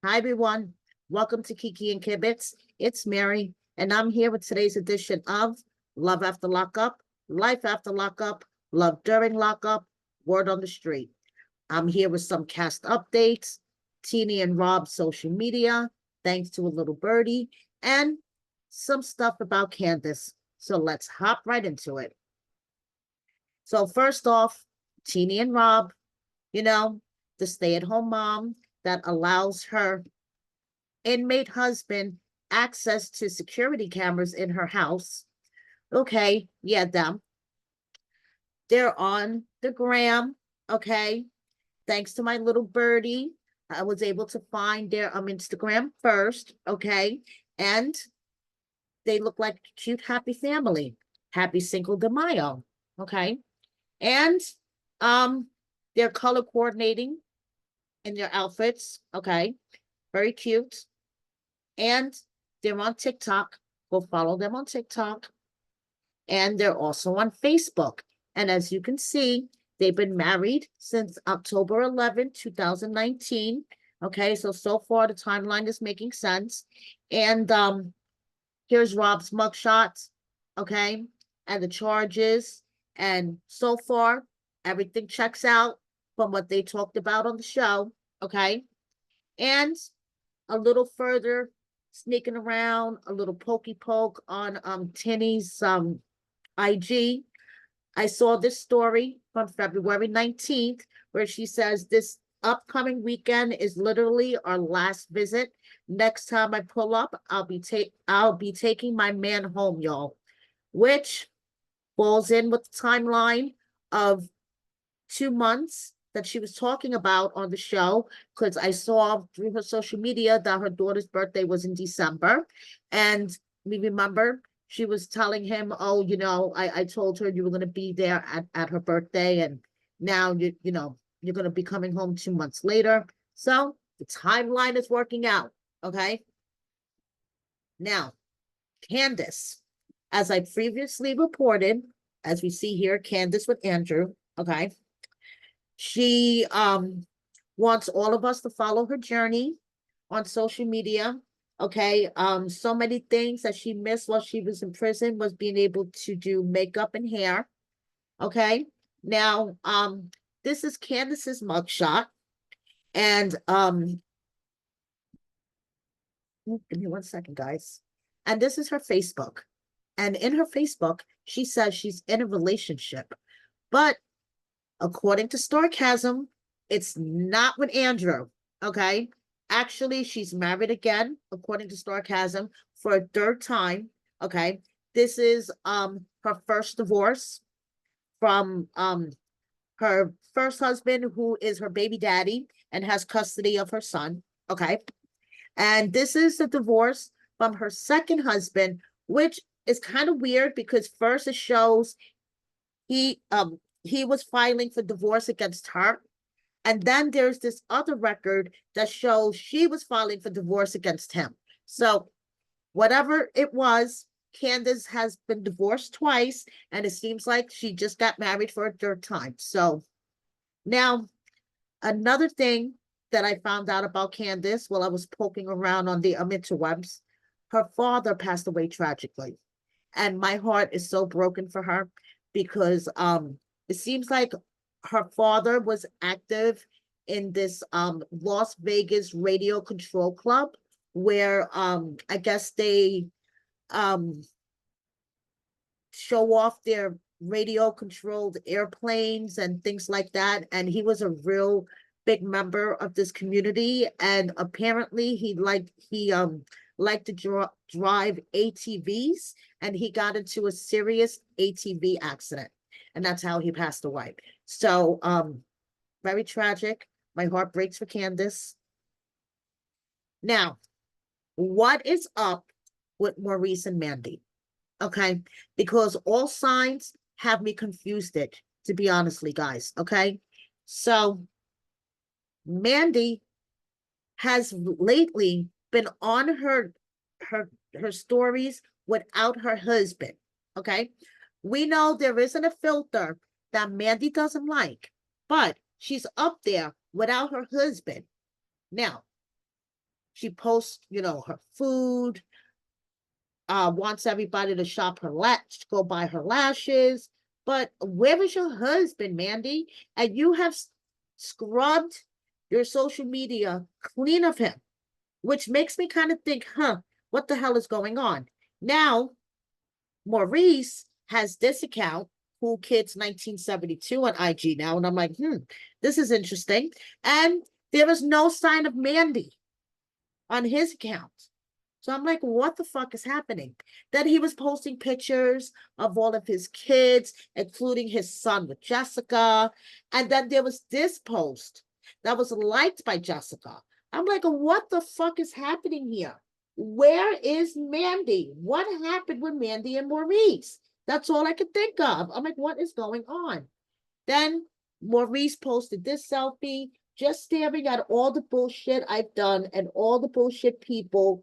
Hi, everyone. Welcome to Kiki and Kibitz. It's Mary, and I'm here with today's edition of Love After Lockup, Life After Lockup, Love During Lockup, Word on the Street. I'm here with some cast updates, Tennie and Rob's social media, thanks to a little birdie, and some stuff about Candice. So let's hop right into it. So first off, Tennie and Rob, the stay-at-home mom that allows her inmate husband access to security cameras in her house. Okay, yeah, them. They're on the gram, okay? Thanks to my little birdie, I was able to find their Instagram first, okay? And they look like a cute, happy family. Happy Cinco de Mayo, okay? And they're color coordinating in their outfits, okay? Very cute. And they're on TikTok. Go follow them on TikTok. And they're also on Facebook. And as you can see, they've been married since October 11, 2019. Okay, so far the timeline is making sense. And here's Rob's mugshot, okay, and the charges. And so far, everything checks out from what they talked about on the show, okay? And a little further sneaking around, a little pokey poke on Tennie's IG. I saw this story from February 19th where she says this upcoming weekend is literally our last visit. Next time I pull up, I'll be taking my man home, y'all, which falls in with the timeline of 2 months that she was talking about on the show, because I saw through her social media that her daughter's birthday was in December. And we remember she was telling him, oh, I told her you were going to be there at her birthday. And now, you're going to be coming home 2 months later. So the timeline is working out. Okay. Now, Candice, as I previously reported, as we see here, Candice with Andrew. Okay. She wants all of us to follow her journey on social media. Okay. So many things that she missed while she was in prison was being able to do makeup and hair. Okay. Now, this is Candice's mugshot. And give me 1 second, guys. And this is her Facebook. And in her Facebook, she says she's in a relationship. But according to Sarcasm, it's not with Andrew, okay? Actually, she's married again, according to Sarcasm, for a third time, okay? This is her first divorce from her first husband, who is her baby daddy and has custody of her son, okay? And this is a divorce from her second husband, which is kind of weird because first it shows he was filing for divorce against her. And then there's this other record that shows she was filing for divorce against him. So whatever it was, Candice has been divorced twice, and it seems like she just got married for a third time. So now, another thing that I found out about Candice while I was poking around on the interwebs, her father passed away tragically. And my heart is so broken for her because it seems like her father was active in this Las Vegas radio control club where I guess they show off their radio controlled airplanes and things like that. And he was a real big member of this community. And apparently he liked to drive ATVs, and he got into a serious ATV accident. And that's how he passed away. So very tragic. My heart breaks for Candice. Now, what is up with Maurice and Mandy? Okay, because all signs have me confused, to be honestly, guys. Okay, so Mandy has lately been on her stories without her husband. Okay, we know there isn't a filter that Mandy doesn't like, but she's up there without her husband. Now, She posts, her food, wants everybody to shop her go buy her lashes. But where is your husband, Mandy? And you have scrubbed your social media clean of him, which makes me kind of think, what the hell is going on? Now, Maurice has this account, Cool Kids 1972 on IG now, and I'm like, this is interesting. And there is no sign of Mandy on his account. So I'm like, what the fuck is happening? Then he was posting pictures of all of his kids, including his son with Jessica. And then there was this post that was liked by Jessica. I'm like, what the fuck is happening here? Where is Mandy? What happened with Mandy and Maurice? That's all I could think of. I'm like, what is going on? Then Maurice posted this selfie, just staring at all the bullshit I've done and all the bullshit people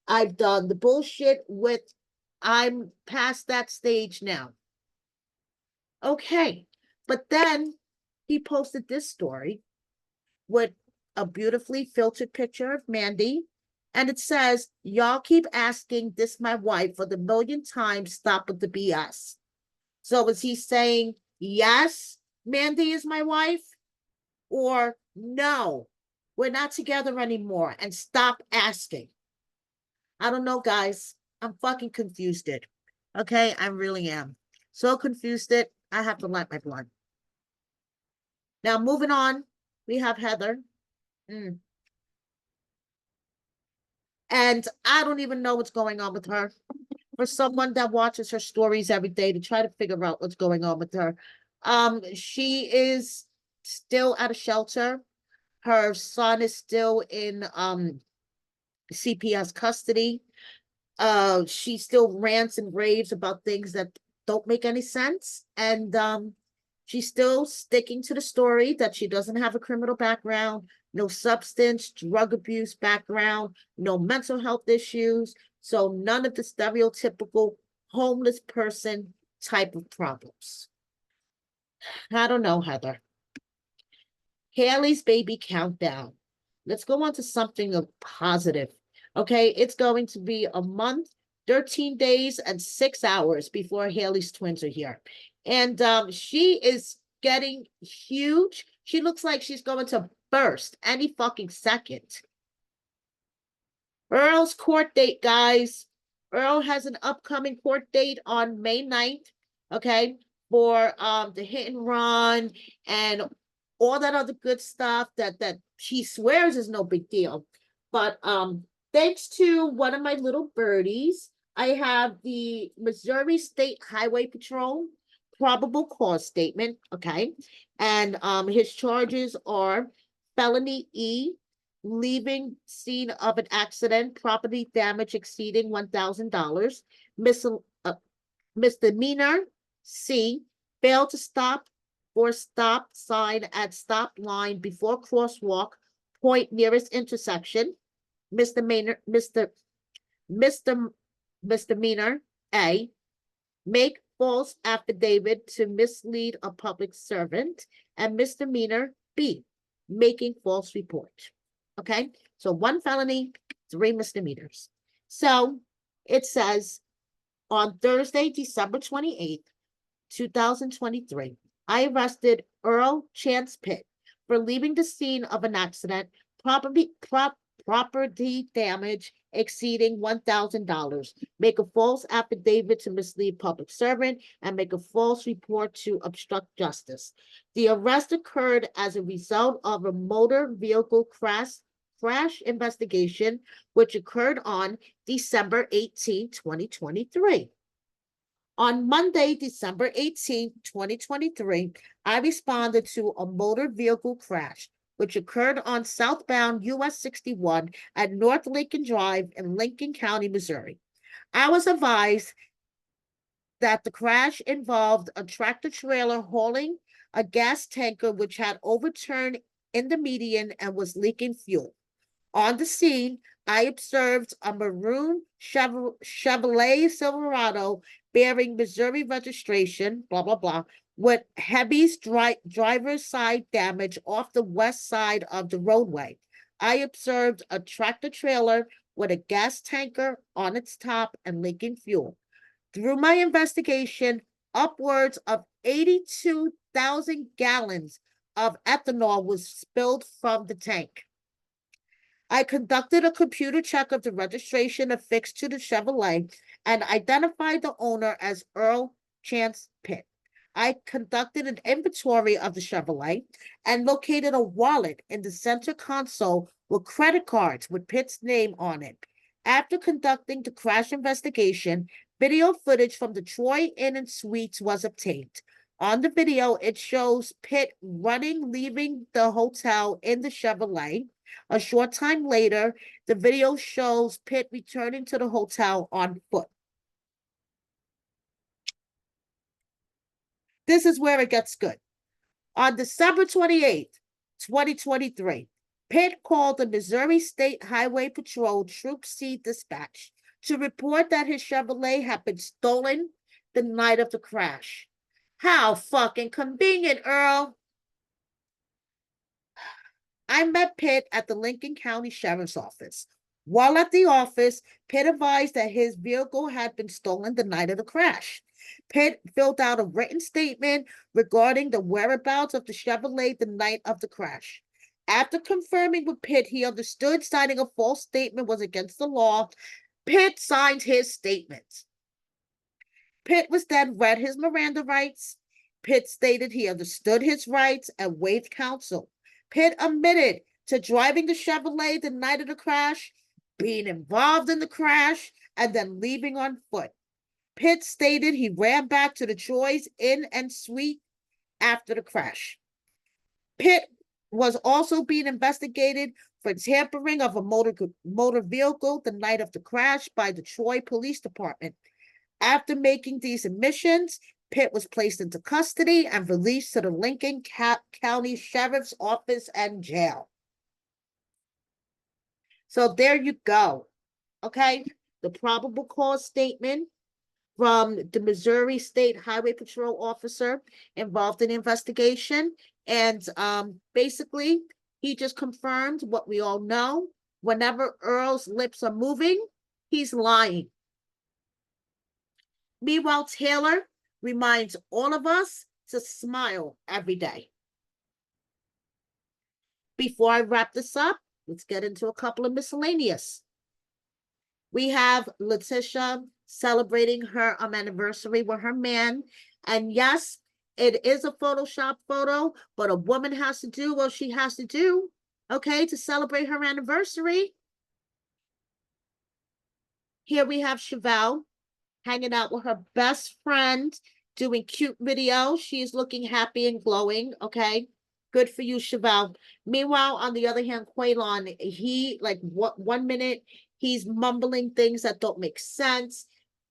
I've done. The bullshit with, I'm past that stage now. Okay. But then he posted this story with a beautifully filtered picture of Mandy. And it says, y'all keep asking this my wife for the millionth time, stop with the BS. So is he saying, yes, Mandy is my wife? Or no, we're not together anymore and stop asking? I don't know, guys. I'm fucking confused. Okay, I really am. So confused I have to light my blunt. Now, moving on, we have Heather. And I don't even know what's going on with her. For someone that watches her stories every day to try to figure out what's going on with her. She is still at a shelter. Her son is still in CPS custody. She still rants and raves about things that don't make any sense. And she's still sticking to the story that she doesn't have a criminal background, no substance, drug abuse background, no mental health issues. So none of the stereotypical homeless person type of problems. I don't know, Heather. Haley's baby countdown. Let's go on to something positive. Okay, it's going to be a month, 13 days, and 6 hours before Haley's twins are here. And she is getting huge. She looks like she's going to burst any fucking second. Earl's court date, guys. Earl has an upcoming court date on May 9th, okay, for the hit and run and all that other good stuff that she swears is no big deal. But thanks to one of my little birdies, I have the Missouri State Highway Patrol probable cause statement, okay? And his charges are felony E, leaving scene of an accident, property damage exceeding $1,000, misdemeanor C, fail to stop or stop sign at stop line before crosswalk, point nearest intersection, misdemeanor A, make false affidavit to mislead a public servant, and misdemeanor B, making false report. Okay, so 1 felony, 3 misdemeanors. So it says on Thursday, December 28th, 2023, I arrested Earl Chance Pitt for leaving the scene of an accident, property damage exceeding $1,000, make a false affidavit to mislead public servant, and make a false report to obstruct justice. The arrest occurred as a result of a motor vehicle crash investigation, which occurred on December 18, 2023. On Monday, December 18, 2023, I responded to a motor vehicle crash, which occurred on southbound US 61 at North Lincoln Drive in Lincoln County, Missouri. I was advised that the crash involved a tractor trailer hauling a gas tanker which had overturned in the median and was leaking fuel. On the scene, I observed a maroon Chevrolet Silverado bearing Missouri registration, blah, blah, blah, with heavy driver's side damage off the west side of the roadway. I observed a tractor trailer with a gas tanker on its top and leaking fuel. Through my investigation, upwards of 82,000 gallons of ethanol was spilled from the tank. I conducted a computer check of the registration affixed to the Chevrolet and identified the owner as Earl Chance Pitt. I conducted an inventory of the Chevrolet and located a wallet in the center console with credit cards with Pitt's name on it. After conducting the crash investigation, video footage from the Troy Inn and Suites was obtained. On the video, it shows Pitt running, leaving the hotel in the Chevrolet. A short time later, the video shows Pitt returning to the hotel on foot. This is where it gets good. On December 28th, 2023, Pitt called the Missouri State Highway Patrol Troop C dispatch to report that his Chevrolet had been stolen the night of the crash. How fucking convenient, Earl. I met Pitt at the Lincoln County Sheriff's Office. While at the office, Pitt advised that his vehicle had been stolen the night of the crash. Pitt filled out a written statement regarding the whereabouts of the Chevrolet the night of the crash. After confirming with Pitt he understood signing a false statement was against the law, Pitt signed his statement. Pitt was then read his Miranda rights. Pitt stated he understood his rights and waived counsel. Pitt admitted to driving the Chevrolet the night of the crash, being involved in the crash, and then leaving on foot. Pitt stated he ran back to the Troy's Inn and Suite after the crash. Pitt was also being investigated for tampering of a motor vehicle the night of the crash by the Troy Police Department. After making these admissions, Pitt was placed into custody and released to the Lincoln County Sheriff's Office and jail. So there you go. Okay, the probable cause statement from the Missouri State Highway Patrol officer involved in the investigation. And basically, he just confirmed what we all know. Whenever Earl's lips are moving, he's lying. Meanwhile, Taylor reminds all of us to smile every day. Before I wrap this up, let's get into a couple of miscellaneous. We have Letitia celebrating her anniversary with her man. And yes, it is a Photoshop photo, but a woman has to do what she has to do, okay, to celebrate her anniversary. Here we have Chevelle hanging out with her best friend, doing cute videos. She's looking happy and glowing, okay? Good for you, Chevelle. Meanwhile, on the other hand, Quaylon, he, like, one minute, he's mumbling things that don't make sense.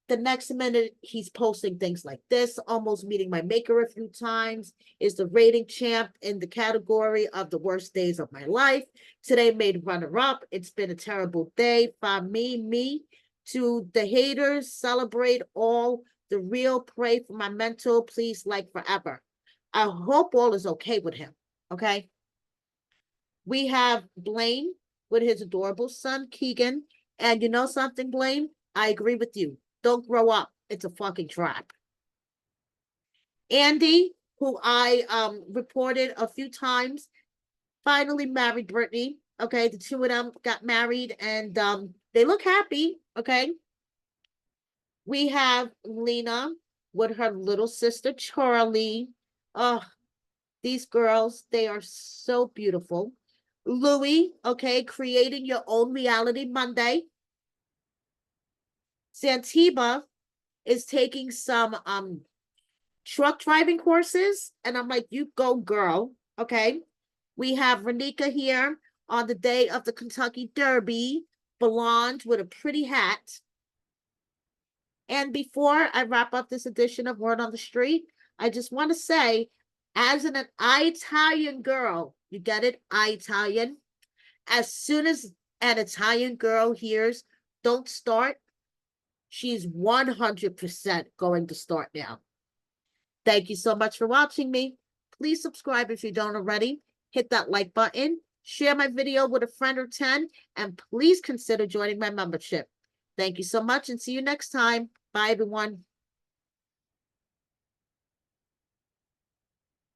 The next minute, he's posting things like this, almost meeting my maker a few times, is the rating champ in the category of the worst days of my life. Today made runner-up. It's been a terrible day. Find me. To the haters, celebrate all. The real, pray for my mental. Please, like forever. I hope all is okay with him, okay? We have Blaine with his adorable son, Keegan. And you know something, Blaine? I agree with you. Don't grow up. It's a fucking trap. Andy, who I reported a few times, finally married Brittany. Okay, the two of them got married and they look happy. Okay. We have Lena with her little sister, Charlie. Oh, these girls, they are so beautiful. Louie, okay, creating your own reality Monday. Santiba is taking some truck driving courses, and I'm like, you go, girl. Okay. We have Renika here on the day of the Kentucky Derby, blonde with a pretty hat. And before I wrap up this edition of Word on the Street, I just want to say, as an Italian girl, you get it? Italian. As soon as an Italian girl hears "don't start," she's 100% going to start now. Thank you so much for watching me. Please subscribe if you don't already. Hit that like button. share my video with a friend or 10, and please consider joining my membership. Thank you so much and see you next time. Bye, everyone.